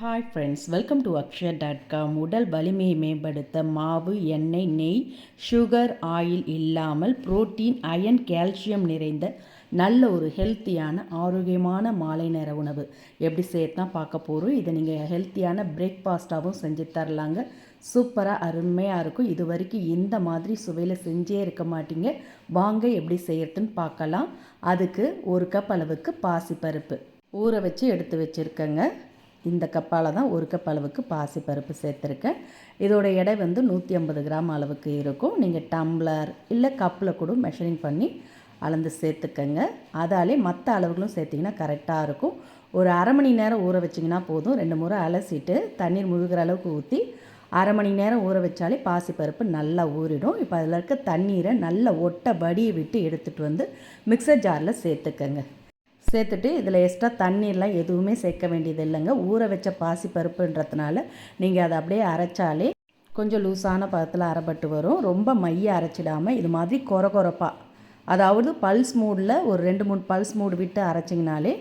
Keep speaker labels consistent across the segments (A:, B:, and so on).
A: Hi friends, welcome to அக்ஷயா.com. உடல் வலிமையை மேம்படுத்த மாவு, எண்ணெய், நெய், சுகர், ஆயில் இல்லாமல் புரோட்டீன், அயன், கால்சியம் நிறைந்த நல்ல ஒரு ஹெல்த்தியான ஆரோக்கியமான மாலை நேர உணவு எப்படி செய்யத்தான் பார்க்க போகிறோம். இதை நீங்கள் ஹெல்த்தியான பிரேக்ஃபாஸ்ட்டாகவும் செஞ்சு தரலாங்க. சூப்பராக அருமையாக இருக்கும். இது வரைக்கும் இந்த மாதிரி சுவையில் செஞ்சே இருக்க மாட்டீங்க. வாங்க எப்படி செய்யறதுன்னு பார்க்கலாம். அதுக்கு 1 கப் அளவுக்கு பாசிப்பருப்பு ஊற வச்சு எடுத்து வச்சுருக்கேங்க. இந்த கப்பால் தான் 1 கப் அளவுக்கு பாசிப்பருப்பு சேர்த்துருக்கேன். இதோட எடை 150 கிராம் அளவுக்கு இருக்கும். நீங்கள் டம்ளர் இல்லை கப்பில் கூட மெஷரிங் பண்ணி அளந்து சேர்த்துக்கங்க. அதாலே மற்ற அளவுகளும் சேர்த்திங்கன்னா கரெக்டாக இருக்கும். ஒரு அரை மணி நேரம் ஊற வச்சிங்கன்னா போதும். 2 முறை அலசிட்டு தண்ணீர் முழுகிற அளவுக்கு ஊற்றி அரை மணி நேரம் ஊற வச்சாலே பாசிப்பருப்பு நல்லா ஊறிடும். இப்போ அதில் இருக்க தண்ணீரை நல்லா ஒட்ட வடியை விட்டு எடுத்துகிட்டு மிக்சர் ஜாரில் சேர்த்துக்கங்க. சேர்த்துட்டு இதில் எக்ஸ்ட்ரா தண்ணீர்லாம் எதுவுமே சேர்க்க வேண்டியது இல்லைங்க. ஊற வச்ச பாசி பருப்புன்றதுனால நீங்கள் அதை அப்படியே அரைச்சாலே கொஞ்சம் லூஸான பதத்தில் அரைப்பட்டு வரும். ரொம்ப மைய அரைச்சிடாமல் இது மாதிரி கொரப்பாக, அதாவது பல்ஸ் மூடில் ஒரு 2-3 பல்ஸ் மூடு விட்டு அரைச்சிங்கனாலே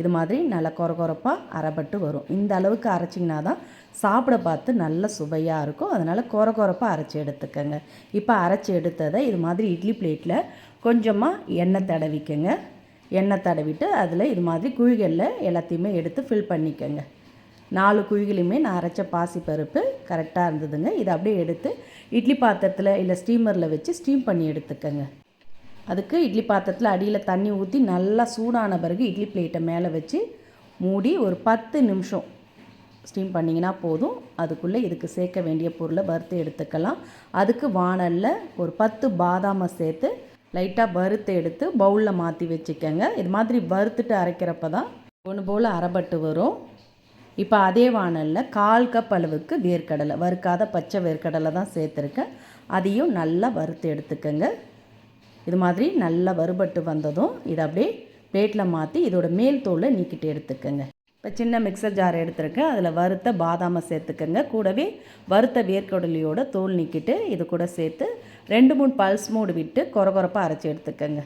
A: இது மாதிரி நல்லா கொரப்பாக அரைப்பட்டு வரும். இந்த அளவுக்கு அரைச்சிங்கன்னா தான் சாப்பிட பார்த்து நல்ல சுவையாக இருக்கும். அதனால் கொரப்பாக அரைச்சி எடுத்துக்கங்க. இப்போ அரைச்சி எடுத்ததை இது மாதிரி இட்லி பிளேட்டில் கொஞ்சமாக எண்ணெய் தடவிக்கங்க. எண்ணெய் தடவிட்டு அதில் இது மாதிரி குழிகளில் எல்லாத்தையுமே எடுத்து ஃபில் பண்ணிக்கோங்க. 4 குழிகளையுமே நான் அரைச்ச பாசிப்பருப்பு கரெக்டாக இருந்ததுங்க. இதை அப்படியே எடுத்து இட்லி பாத்திரத்தில் இல்லை ஸ்டீமரில் வச்சு ஸ்டீம் பண்ணி எடுத்துக்கோங்க. அதுக்கு இட்லி பாத்திரத்தில் அடியில் தண்ணி ஊற்றி நல்லா சூடான பிறகு இட்லி பிளேட்டை மேலே வச்சு மூடி ஒரு 10 நிமிஷம் ஸ்டீம் பண்ணிங்கன்னா போதும். அதுக்குள்ளே இதுக்கு சேர்க்க வேண்டிய பொருளை வறுத்து எடுத்துக்கலாம். அதுக்கு வாணலில் ஒரு 10 பாதாமை சேர்த்து லைட்டாக வறுத்து எடுத்து பவுலில் மாற்றி வச்சுக்கோங்க. இது மாதிரி வறுத்துட்டு அரைக்கிறப்ப தான் ஒன்று போல் அரைப்பட்டு வரும். இப்போ அதே வாணலில் 1/4 கப் அளவுக்கு வேர்க்கடலை, வறுக்காத பச்சை வேர்க்கடலை தான் சேர்த்துருக்கேன். அதையும் நல்லா வறுத்து எடுத்துக்கோங்க. இது மாதிரி நல்லா வறுபட்டு வந்ததும் இதை அப்படியே பிளேட்டில் மாற்றி இதோட மேல் தோலை நீக்கிட்டு எடுத்துக்கோங்க. இப்போ சின்ன மிக்சர் ஜார் எடுத்துருக்கேன். அதில் வறுத்த பாதாமை சேர்த்துக்கோங்க. கூடவே வறுத்த வேர்க்கடலையோட தோல் நீக்கிட்டு இது கூட சேர்த்து 2-3 பல்ஸ் மூடு விட்டு கொரப்பாக அரைச்சி எடுத்துக்கோங்க.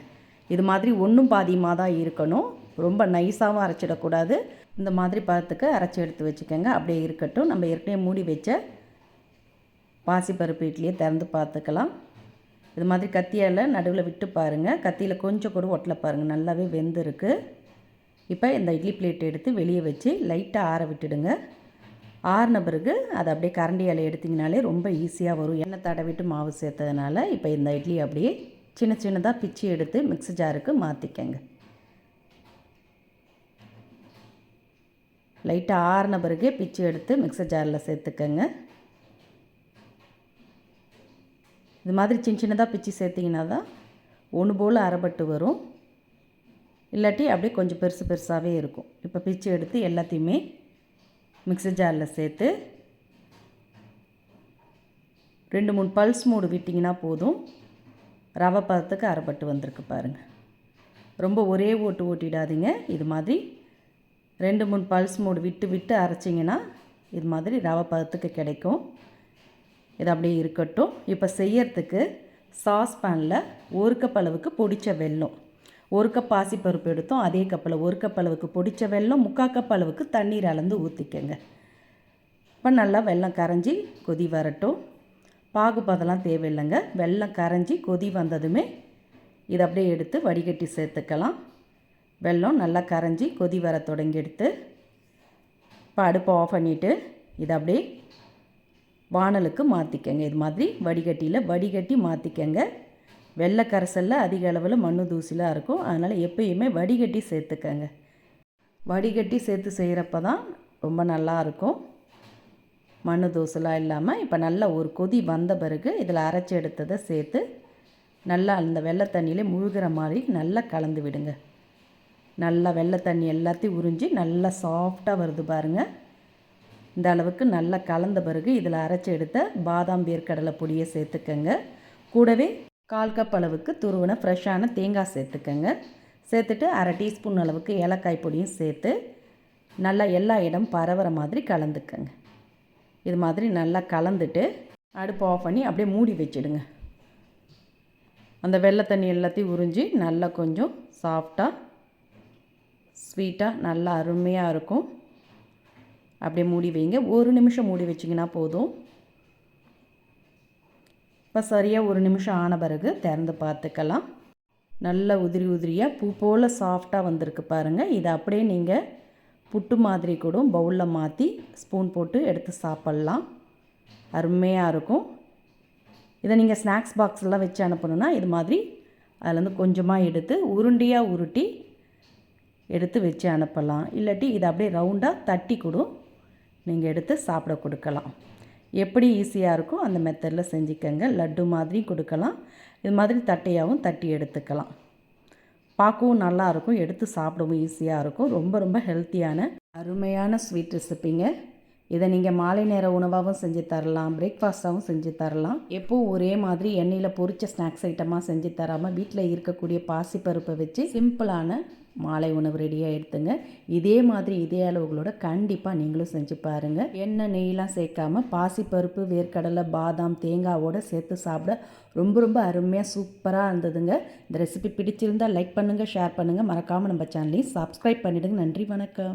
A: இது மாதிரி ஒன்றும் பாதியமாக தான் இருக்கணும். ரொம்ப நைஸாகவும் அரைச்சிடக்கூடாது. இந்த மாதிரி பதத்துக்கு அரைச்சி எடுத்து வச்சுக்கோங்க. அப்படியே இருக்கட்டும். நம்ம ஏற்கனவே மூடி வச்ச பாசிப்பருப்பு இட்லியை திறந்து பார்த்துக்கலாம். இது மாதிரி கத்தியால் நடுவில் விட்டு பாருங்கள். கத்தியில் கொஞ்சம் கூட ஒட்டலை பாருங்கள், நல்லாவே வெந்திருக்கு. இப்போ இந்த இட்லி பிளேட் எடுத்து வெளியே வச்சு லைட்டாக ஆற விட்டுடுங்க. ஆறின பிறகு அதை அப்படியே கரண்டியால் எடுத்திங்கனாலே ரொம்ப ஈஸியாக வரும். எண்ணெய் தடவிட்டு மாவு சேர்த்ததுனால இப்போ இந்த இட்லி அப்படியே சின்ன சின்னதாக பிச்சு எடுத்து மிக்ஸி ஜாருக்கு மாற்றிக்கங்க. லைட்டாக ஆறின பிறகு பிச்சு எடுத்து மிக்ஸர் ஜாரில் சேர்த்துக்கங்க. இது மாதிரி சின்ன சின்னதாக பிச்சு சேர்த்திங்கன்னா தான் ஒன்று போல் அரைப்பட்டு வரும். இல்லாட்டி அப்படியே கொஞ்சம் பெருசு பெருசாகவே இருக்கும். இப்போ பிச்சு எடுத்து எல்லாத்தையுமே மிக்ஸர் ஜாரில் சேர்த்து 2-3 பல்ஸ் மூடு விட்டிங்கன்னா போதும். ரவை பதத்துக்கு அரைப்பட்டு வந்திருக்கு பாருங்கள். ரொம்ப ஒரே ஓட்டு ஓட்டிடாதீங்க. இது மாதிரி 2-3 பல்ஸ் மூடு விட்டு விட்டு அரைச்சிங்கன்னா இது மாதிரி ரவை பதத்துக்கு கிடைக்கும். இது அப்படியே இருக்கட்டும். இப்போ செய்யறதுக்கு சாஸ்பேனில் 1 கப் அளவுக்கு பொடிச்ச வெல்லம், 1 கப் பாசிப்பருப்பு எடுத்தோம். அதே கப்பில் 1 கப் அளவுக்கு பொடிச்ச வெல்லம், 3/4 கப் அளவுக்கு தண்ணீர் அளந்து ஊற்றிக்கங்க. இப்போ நல்லா வெல்லம் கரைஞ்சி கொதி வரட்டும். பாகுபாதெல்லாம் தேவையில்லைங்க. வெல்லம் கரைஞ்சி கொதி வந்ததுமே இதை அப்படியே எடுத்து வடிகட்டி சேர்த்துக்கலாம். வெல்லம் நல்லா கரைஞ்சி கொதி வர தொடங்கி எடுத்து இப்போ அடுப்பை ஆஃப் பண்ணிவிட்டு இதை அப்படியே வாணலுக்கு மாற்றிக்கங்க. இது மாதிரி வடிகட்டியில் வடிகட்டி மாற்றிக்கங்க. வெள்ளை கரைசலில் அதிக அளவில் மண் தூசிலாம் இருக்கும். அதனால் எப்பயுமே வடிகட்டி சேர்த்துக்கங்க. வடிகட்டி சேர்த்து செய்கிறப்ப தான் ரொம்ப நல்லாயிருக்கும், மண் தூசெலாம் இல்லாமல். இப்போ நல்லா ஒரு கொதி வந்த பிறகு இதில் அரைச்சி எடுத்ததை சேர்த்து நல்லா அந்த வெள்ளை தண்ணியிலே முழுகிற மாதிரி நல்லா கலந்து விடுங்க. நல்லா வெள்ளை தண்ணி எல்லாத்தையும் உறிஞ்சி நல்லா சாஃப்டாக வருது பாருங்கள். இந்த அளவுக்கு நல்லா கலந்த பிறகு இதில் அரைச்சி எடுத்த பாதாம் வேர்க்கடலை பொடியை சேர்த்துக்கங்க. கூடவே 1/4 கப் அளவுக்கு துருவின ஃப்ரெஷ்ஷான தேங்காய் சேர்த்துக்கங்க. சேர்த்துட்டு அரை டீஸ்பூன் அளவுக்கு ஏலக்காய் பொடியும் சேர்த்து நல்லா எல்லா இடம் பரவுற மாதிரி கலந்துக்கங்க. இது மாதிரி நல்லா கலந்துட்டு அடுப்பு ஆஃப் பண்ணி அப்படியே மூடி வச்சிடுங்க. அந்த வெள்ளை தண்ணி எல்லாத்தையும் உறிஞ்சி நல்லா கொஞ்சம் சாஃப்டாக ஸ்வீட்டாக நல்லா அருமையாக இருக்கும். அப்படியே மூடி வைங்க. 1 நிமிஷம் மூடி வச்சிங்கன்னா போதும். இப்போ சரியாக 1 நிமிஷம் ஆன பிறகு திறந்து பார்த்துக்கலாம். நல்ல உதிரி உதிரியாக பூ போல் சாஃப்டாக வந்திருக்கு பாருங்கள். இதை அப்படியே நீங்கள் புட்டு மாதிரி கூட பவுலில் மாற்றி ஸ்பூன் போட்டு எடுத்து சாப்பிட்லாம். அருமையாக இருக்கும். இதை நீங்கள் ஸ்நாக்ஸ் பாக்ஸ்லாம் வச்சு அனுப்பணுன்னா இது மாதிரி அதுலேருந்து கொஞ்சமாக எடுத்து உருண்டையாக உருட்டி எடுத்து வச்சு அனுப்பலாம். இல்லாட்டி இதை அப்படியே ரவுண்டாக தட்டி கூட நீங்கள் எடுத்து சாப்பிட கொடுக்கலாம். எப்படி ஈஸியாக இருக்கோ அந்த மெத்தடில் செஞ்சுக்கங்க. லட்டு மாதிரி கொடுக்கலாம். இது மாதிரி தட்டையாகவும் தட்டி எடுத்துக்கலாம். பார்க்கவும் நல்லாயிருக்கும், எடுத்து சாப்பிடவும் ஈஸியாக இருக்கும். ரொம்ப ரொம்ப ஹெல்த்தியான அருமையான ஸ்வீட் ரெசிப்பிங்க. இதை நீங்கள் மாலை நேர உணவாகவும் செஞ்சு தரலாம், பிரேக்ஃபாஸ்ட்டாகவும் செஞ்சு தரலாம். எப்போவும் ஒரே மாதிரி எண்ணெயில் பொரிச்ச ஸ்நாக்ஸ் ஐட்டமாக செஞ்சு தராமல் வீட்டில் இருக்கக்கூடிய பாசிப்பருப்பை வச்சு சிம்பிளான மாலை உணவு ரெடியாக எடுத்துங்க. இதே மாதிரி இதே அளவுகளோட கண்டிப்பாக நீங்களும் செஞ்சு பாருங்கள். எண்ணெய் நெய்லாம் சேர்க்காமல் பாசிப்பருப்பு, வேர்க்கடலை, பாதாம், தேங்காவோடு சேர்த்து சாப்பிட ரொம்ப ரொம்ப அருமையாக சூப்பராக இருந்ததுங்க. இந்த ரெசிபி பிடிச்சிருந்தால் லைக் பண்ணுங்கள், ஷேர் பண்ணுங்கள். மறக்காமல் நம்ம சேனலையும் சப்ஸ்கிரைப் பண்ணிவிடுங்க. நன்றி, வணக்கம்.